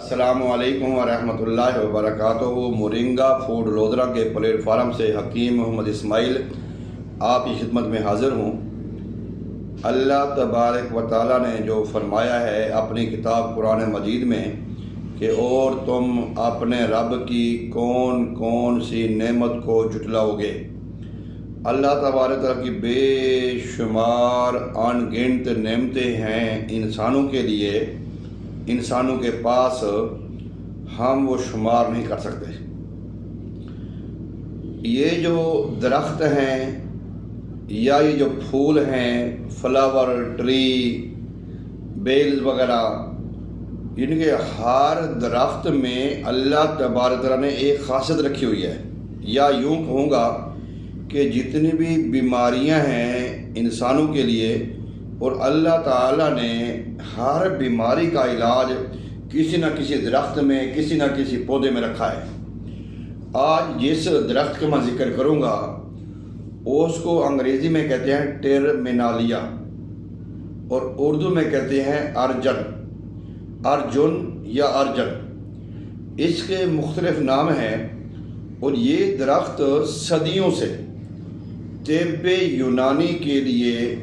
السلام علیکم ورحمۃ اللہ وبرکاتہ۔ مورنگا فوڈ لودھرا کے پلیٹ فارم سے حکیم محمد اسماعیل آپ کی خدمت میں حاضر ہوں۔ اللہ تبارک و تعالیٰ نے جو فرمایا ہے اپنی کتاب قرآن مجید میں کہ اور تم اپنے رب کی کون کون سی نعمت کو جھٹلاؤ گے۔ اللہ تبارک تعالیٰ کی بے شمار ان گنت نعمتیں ہیں انسانوں کے لیے، انسانوں کے پاس، ہم وہ شمار نہیں کر سکتے۔ یہ جو درخت ہیں یا یہ جو پھول ہیں، فلاور ٹری، بیلز وغیرہ، یعنی کہ ہر درخت میں اللہ تبارک تعالیٰ نے ایک خاصیت رکھی ہوئی ہے، یا یوں کہوں گا کہ جتنی بھی بیماریاں ہیں انسانوں کے لیے، اور اللہ تعالیٰ نے ہر بیماری کا علاج کسی نہ کسی درخت میں، کسی نہ کسی پودے میں رکھا ہے۔ آج جس درخت کا میں ذکر کروں گا اس کو انگریزی میں کہتے ہیں ٹرمینالیا، اور اردو میں کہتے ہیں ارجن یا ارجن۔ اس کے مختلف نام ہیں، اور یہ درخت صدیوں سے طب یونانی کے لیے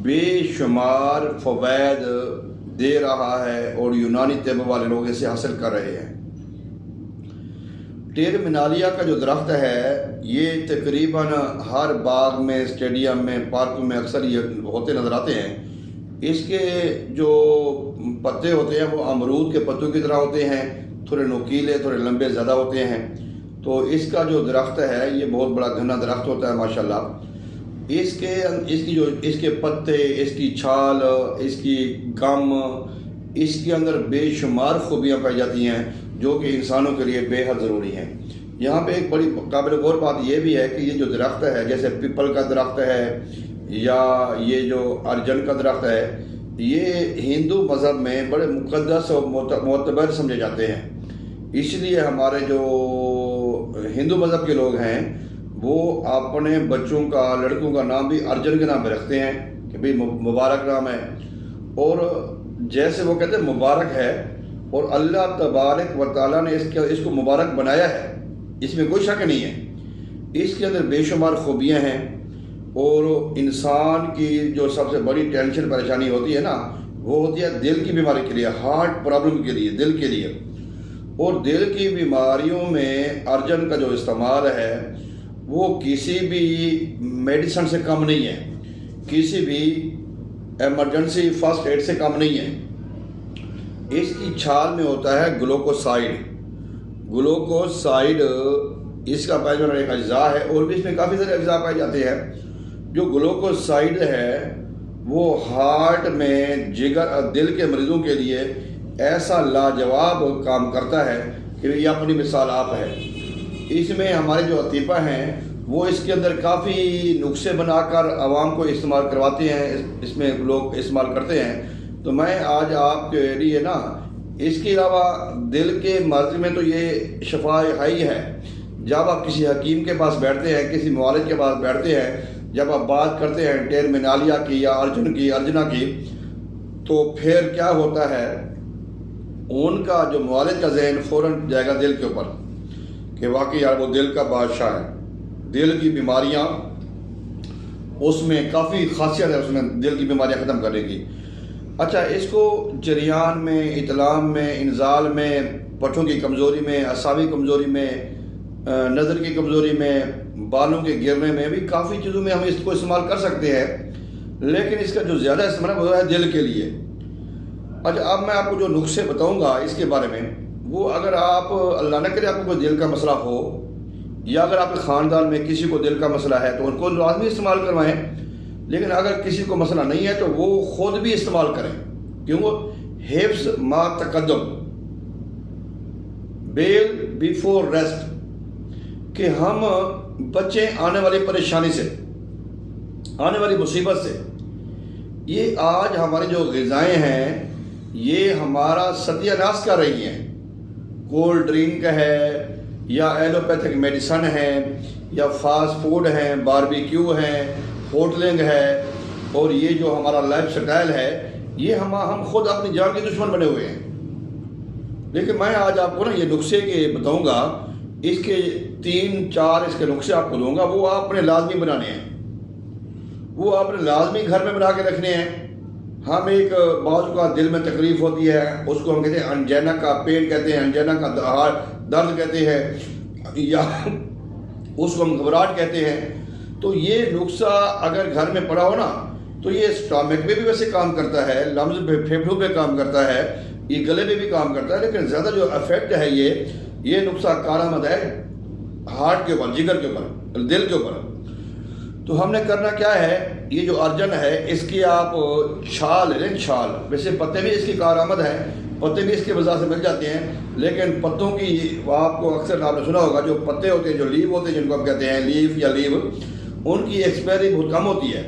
بے شمار فوائد دے رہا ہے، اور یونانی طب والے لوگ اسے حاصل کر رہے ہیں۔ ٹرمینالیا کا جو درخت ہے یہ تقریباً ہر باغ میں، اسٹیڈیم میں، پارکوں میں اکثر یہ ہوتے نظر آتے ہیں۔ اس کے جو پتے ہوتے ہیں وہ امرود کے پتوں کی طرح ہوتے ہیں، تھوڑے نوکیلے، تھوڑے لمبے زیادہ ہوتے ہیں۔ تو اس کا جو درخت ہے یہ بہت بڑا گھنا درخت ہوتا ہے ماشاءاللہ۔ اس کے پتے، اس کی چھال، اس کی گم، اس کے اندر بے شمار خوبیاں پائی جاتی ہیں جو کہ انسانوں کے لیے بے حد ضروری ہیں۔ یہاں پہ ایک بڑی قابل غور بات یہ بھی ہے کہ یہ جو درخت ہے، جیسے پیپل کا درخت ہے یا یہ جو ارجن کا درخت ہے، یہ ہندو مذہب میں بڑے مقدس اور معتبر سمجھے جاتے ہیں۔ اس لیے ہمارے جو ہندو مذہب کے لوگ ہیں وہ اپنے بچوں کا، لڑکوں کا نام بھی ارجن کے نام پہ رکھتے ہیں کہ بھئی مبارک نام ہے، اور جیسے وہ کہتے ہیں مبارک ہے، اور اللہ تبارک و تعالیٰ نے اس کو مبارک بنایا ہے، اس میں کوئی شک نہیں ہے۔ اس کے اندر بے شمار خوبیاں ہیں، اور انسان کی جو سب سے بڑی ٹینشن پریشانی ہوتی ہے نا، وہ ہوتی ہے دل کی بیماری کے لیے، ہارٹ پرابلم کے لیے، دل کے لیے۔ اور دل کی بیماریوں میں ارجن کا جو استعمال ہے وہ کسی بھی میڈیسن سے کم نہیں ہے، کسی بھی ایمرجنسی فرسٹ ایڈ سے کم نہیں ہے۔ اس کی چھال میں ہوتا ہے گلوکوسائڈ اس کا پایا جانا ایک اجزاء ہے، اور بھی اس میں کافی سارے اجزاء پائے جاتے ہیں۔ جو گلوکوسائڈ ہے وہ ہارٹ میں، جگر اور دل کے مریضوں کے لیے ایسا لاجواب کام کرتا ہے کہ یہ اپنی مثال آپ ہے۔ اس میں ہمارے جو اطباء ہیں وہ اس کے اندر کافی نسخے بنا کر عوام کو استعمال کرواتے ہیں، اس میں لوگ استعمال کرتے ہیں۔ تو میں آج آپ کے لیے نا، اس کے علاوہ دل کے مرض میں تو یہ شفا ہی ہے۔ جب آپ کسی حکیم کے پاس بیٹھتے ہیں، کسی معالج کے پاس بیٹھتے ہیں، جب آپ بات کرتے ہیں ٹرمینالیا کی یا ارجنا کی، تو پھر کیا ہوتا ہے، ان کا جو معالج کا ذہن فوراً جائے گا دل کے اوپر کہ واقعی یار وہ دل کا بادشاہ ہے، دل کی بیماریاں اس میں کافی خاصیت ہے، اس میں دل کی بیماریاں ختم کرنے کی۔ اچھا، اس کو جریان میں، اطلام میں، انزال میں، پٹھوں کی کمزوری میں، اعصابی کمزوری میں، نظر کی کمزوری میں، بالوں کے گرنے میں بھی کافی چیزوں میں ہم اس کو استعمال کر سکتے ہیں، لیکن اس کا جو زیادہ استعمال ہے وہ ہے دل کے لیے۔ اچھا، اب میں آپ کو جو نسخے بتاؤں گا اس کے بارے میں، وہ اگر آپ اللہ نہ کرے آپ کو کوئی دل کا مسئلہ ہو، یا اگر آپ کے خاندان میں کسی کو دل کا مسئلہ ہے تو ان کو لازمی استعمال کروائیں، لیکن اگر کسی کو مسئلہ نہیں ہے تو وہ خود بھی استعمال کریں، کیونکہ حفظ ما تقدم، بیل بیفور ریسٹ، کہ ہم بچیں آنے والی پریشانی سے، آنے والی مصیبت سے۔ یہ آج ہماری جو غذائیں ہیں یہ ہمارا ستیہ ناش کر رہی ہیں۔ کولڈ ڈرنک ہے، یا ایلوپیتھک میڈیسن ہے، یا فاسٹ فوڈ ہیں، باربیکیو ہیں، ہوٹلنگ ہے، اور یہ جو ہمارا لائف سٹائل ہے، یہ ہم خود اپنی جان کے دشمن بنے ہوئے ہیں۔ لیکن میں آج آپ کو نا یہ نسخے کے بتاؤں گا، اس کے 3-4 اس کے نسخے آپ کو دوں گا، وہ آپ نے لازمی بنانے ہیں، وہ آپ نے لازمی گھر میں بنا کے رکھنے ہیں۔ ہم ایک بعض کا دل میں تکلیف ہوتی ہے، اس کو ہم کہتے ہیں انجینا کا پین کہتے ہیں، انجینا کا درد کہتے ہیں، یا اس کو ہم گھبراہٹ کہتے ہیں۔ تو یہ نسخہ اگر گھر میں پڑا ہو نا تو یہ اسٹامک پہ بھی ویسے کام کرتا ہے، لمز پہ پھیپھڑوں پہ کام کرتا ہے، یہ گلے پہ بھی کام کرتا ہے، لیکن زیادہ جو افیکٹ ہے یہ نسخہ کارآمد ہے ہارٹ کے اوپر، جگر کے اوپر، دل کے اوپر۔ تو ہم نے کرنا کیا ہے، یہ جو ارجن ہے اس کی آپ چھال لے لیں، چھال، ویسے پتے بھی اس کی کارآمد ہیں، پتے بھی اس کے بازار سے مل جاتے ہیں، لیکن پتوں کی آپ کو اکثر آپ نے سنا ہوگا جو پتے ہوتے ہیں، جو لیو ہوتے ہیں، جن کو ہم کہتے ہیں لیف یا لیو، ان کی ایکسپائری بہت کم ہوتی ہے،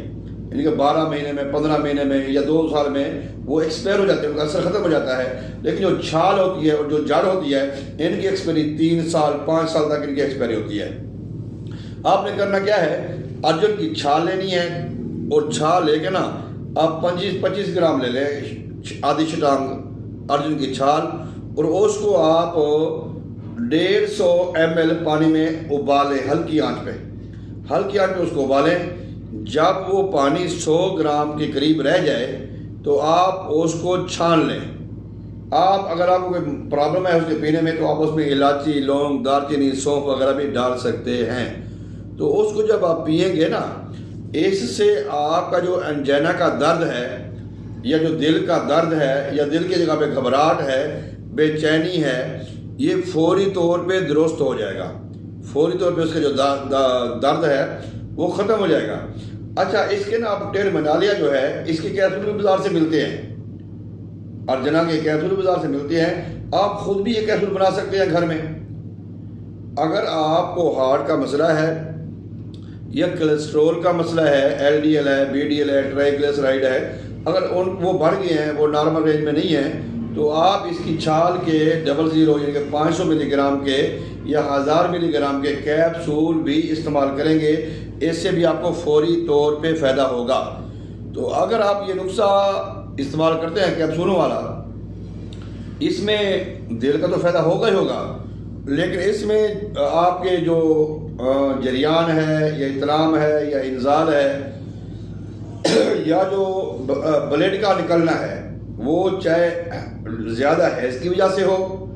یعنی کہ 12 مہینے میں، 15 مہینے میں یا 2 سال میں وہ ایکسپائر ہو جاتے ہیں، ان کا اثر ختم ہو جاتا ہے۔ لیکن جو چھال ہوتی ہے اور جو جڑ ہوتی ہے، ان کی ایکسپائری 3 سال 5 سال تک ان کی ایکسپائری ہوتی ہے۔ آپ نے کرنا کیا ہے، ارجن کی چھال لینی ہے، اور چھال لے کے نا آپ 25 گرام لے لیں، آدھی شٹانگ ارجن کی چھال، اور اس کو آپ 150 ml پانی میں ابالیں، ہلکی آنچ پہ اس کو ابالیں۔ جب وہ پانی 100 گرام کے قریب رہ جائے تو آپ اس کو چھان لیں۔ آپ اگر آپ کو کوئی پرابلم ہے اس کے پینے میں تو آپ اس میں الائچی، لونگ، دار چینی، سونف وغیرہ بھی ڈال سکتے ہیں۔ تو اس کو جب آپ پئیں گے نا، اس سے آپ کا جو انجینا کا درد ہے یا جو دل کا درد ہے یا دل کی جگہ پہ گھبراہٹ ہے، بے چینی ہے، یہ فوری طور پہ درست ہو جائے گا، فوری طور پہ اس کا جو درد ہے وہ ختم ہو جائے گا۔ اچھا، اس کے نا آپ ٹیل منالیا جو ہے، اس کے کیپسول بھی بازار سے ملتے ہیں، ارجنا کے کیپسول بازار سے ملتے ہیں، آپ خود بھی یہ کیپسول بنا سکتے ہیں گھر میں۔ اگر آپ کو ہارٹ کا مسئلہ ہے یا کولیسٹرول کا مسئلہ ہے، LDL ہے، BDL ہے، ٹرائیگلیسرائڈ ہے، اگر وہ بڑھ گئے ہیں، وہ نارمل رینج میں نہیں ہیں، تو آپ اس کی چھال کے 00 یعنی کہ 500 ملی گرام کے یا 1000 ملی گرام کے کیپسول بھی استعمال کریں گے، اس سے بھی آپ کو فوری طور پہ فائدہ ہوگا۔ تو اگر آپ یہ نسخہ استعمال کرتے ہیں کیپسولوں والا، اس میں دل کا تو فائدہ ہوگا ہی ہوگا، لیکن اس میں آپ کے جو جریان ہے یا اطلام ہے یا انزال ہے یا جو بلڈ کا نکلنا ہے، وہ چاہے زیادہ حیض کی وجہ سے ہو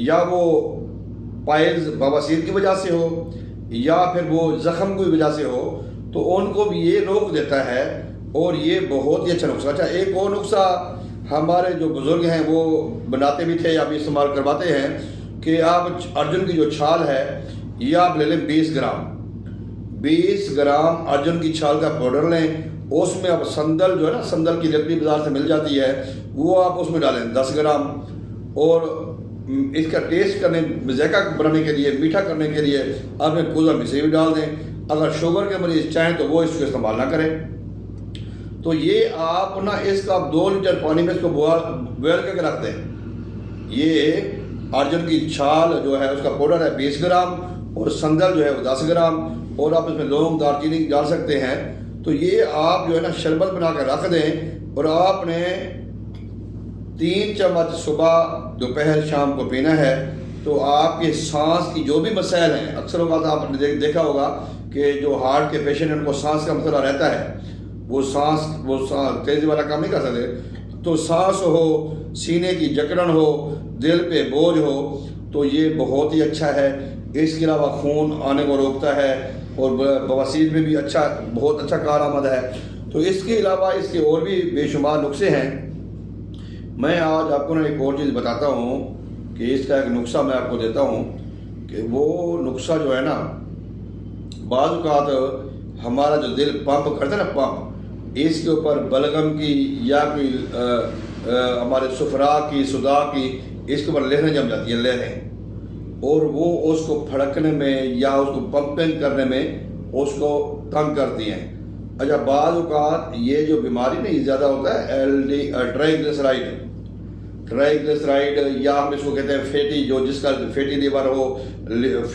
یا وہ پائلز بواسیر کی وجہ سے ہو یا پھر وہ زخم کی وجہ سے ہو، تو ان کو بھی یہ روک دیتا ہے، اور یہ بہت ہی اچھا نسخہ۔ اچھا، ایک اور نسخہ ہمارے جو بزرگ ہیں وہ بناتے بھی تھے یا بھی استعمال کرواتے ہیں، کہ آپ ارجن کی جو چھال ہے یہ آپ لے لیں 20 گرام ارجن کی چھال کا پاؤڈر لیں، اس میں آپ سندل جو ہے نا، سندل کی لکڑی بازار سے مل جاتی ہے، وہ آپ اس میں ڈالیں 10 گرام، اور اس کا ٹیسٹ کرنے، ذائقہ بنانے کے لیے، میٹھا کرنے کے لیے آپ نے کوزہ مصری بھی ڈال دیں۔ اگر شوگر کے مریض چاہیں تو وہ اس کو استعمال نہ کریں۔ تو یہ آپ نا اس کا 2 لیٹر پانی میں اس کو بوائل کر کے رکھ دیں۔ یہ ارجن کی چھال جو ہے اس کا پاؤڈر ہے 20 گرام، اور سندل جو ہے وہ 10 گرام، اور آپ اس میں لونگ، دار چینی ڈال سکتے ہیں۔ تو یہ آپ جو ہے نا شربت بنا کے رکھ دیں، اور آپ نے 3 چمچ صبح، دوپہر، شام کو پینا ہے۔ تو آپ کے سانس کی جو بھی مسائل ہیں، اکثر اوقات آپ نے دیکھا ہوگا کہ جو ہارٹ کے پیشنٹ ہیں ان کو سانس کا مسئلہ رہتا ہے، وہ سانس تیزی والا کام نہیں کر سکتے، تو سانس ہو، سینے کی جکڑن ہو، دل پہ بوجھ ہو، تو یہ بہت ہی اچھا ہے۔ اس کے علاوہ خون آنے کو روکتا ہے، اور بواسیر میں بھی بہت اچھا کارآمد ہے۔ تو اس کے علاوہ اس کے اور بھی بے شمار نسخے ہیں۔ میں آج آپ کو نا ایک اور چیز بتاتا ہوں کہ اس کا ایک نسخہ میں آپ کو دیتا ہوں، کہ وہ نسخہ جو ہے نا، بعض اوقات ہمارا جو دل پمپ کرتا ہے نا، پمپ، اس کے اوپر بلغم کی یا کوئی ہمارے سفرا کی، صدا کی، اس کے اوپر لہریں جم جاتی ہیں، لہریں، اور وہ اس کو پھڑکنے میں یا اس کو پمپنگ کرنے میں اس کو تنگ کرتی ہیں۔ اچھا، بعض اوقات یہ جو بیماری نہیں زیادہ ہوتا ہے ٹرائیگلیسرائڈ یا ہم اس کو کہتے ہیں فیٹی، جو جس کا فیٹی لیور ہو، لیور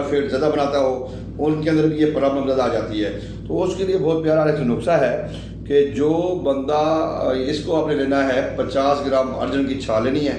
فیٹ زیادہ بناتا ہو، ان کے اندر بھی یہ پرابلم زیادہ آ جاتی ہے۔ تو اس کے لیے بہت پیارا ایک نسخہ ہے کہ جو بندہ، اس کو آپ نے لینا ہے 50 گرام ارجن کی چھال لینی ہے،